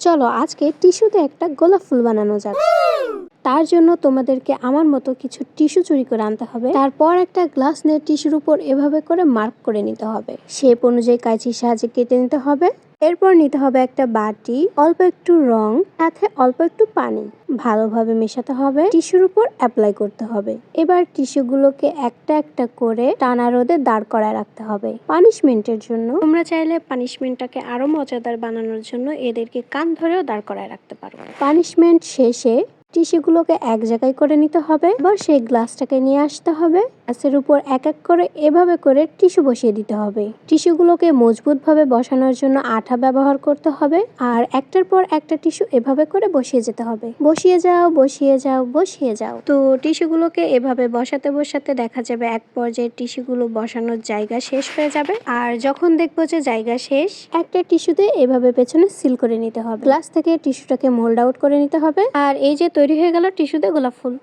চলো আজকে টিস্যুতে একটা গোলাপ ফুল বানানো যাক। তার জন্য তোমাদেরকে আমার মতো কিছু টিস্যু চুরি করে আনতে হবে। তারপর একটা গ্লাস নিয়ে টিস্যুর উপর এভাবে করে মার্ক করে নিতে হবে। শেপ অনুযায়ী কাঁচির সাহায্যে কেটে নিতে হবে। এরপর নিতে হবে একটা বাটি, অল্প একটু রং, সাথে অল্প একটু পানি। ভালোভাবে মেশাতে হবে, টিস্যুর উপর অ্যাপ্লাই করতে হবে। এবার টিস্যুগুলোকে একটা একটা করে টানা রোদে দাঁড় করায় রাখতে হবে পানিশমেন্টের জন্য। তোমরা চাইলে পানিশমেন্টটাকে আরো মজাদার বানানোর জন্য এদেরকে কান ধরেও দাঁড় করায় রাখতে পারো। পানিশমেন্ট শেষে টিস্যুগুলোকে এক জায়গায় করে নিতে হবে। এবার সেই গ্লাসটাকে নিয়ে আসতে হবে। গ্লাসের উপর এক এক করে এভাবে করে টিস্যু বসিয়ে দিতে হবে। টিস্যুগুলোকে মজবুতভাবে বসানোর জন্য আঠা ব্যবহার করতে হবে। আর একটার পর একটা টিস্যু এভাবে করে বসিয়ে যেতে হবে। বসিয়ে যাও, বসিয়ে যাও, বসিয়ে যাও। তো টিস্যুগুলোকে এভাবে বসাতে বসাতে দেখা যাবে এক পর্যায়ে টিস্যুগুলো বসানোর জায়গা শেষ হয়ে যাবে। আর যখন দেখবো যে জায়গা শেষ, একটা টিস্যুতে এভাবে পেছনে সিল করে নিতে হবে। গ্লাস থেকে টিস্যুটাকে মোল্ড আউট করে নিতে হবে। আর এই যে তৈরি হয়ে গেল টিস্যুতে গোলাপ ফুল।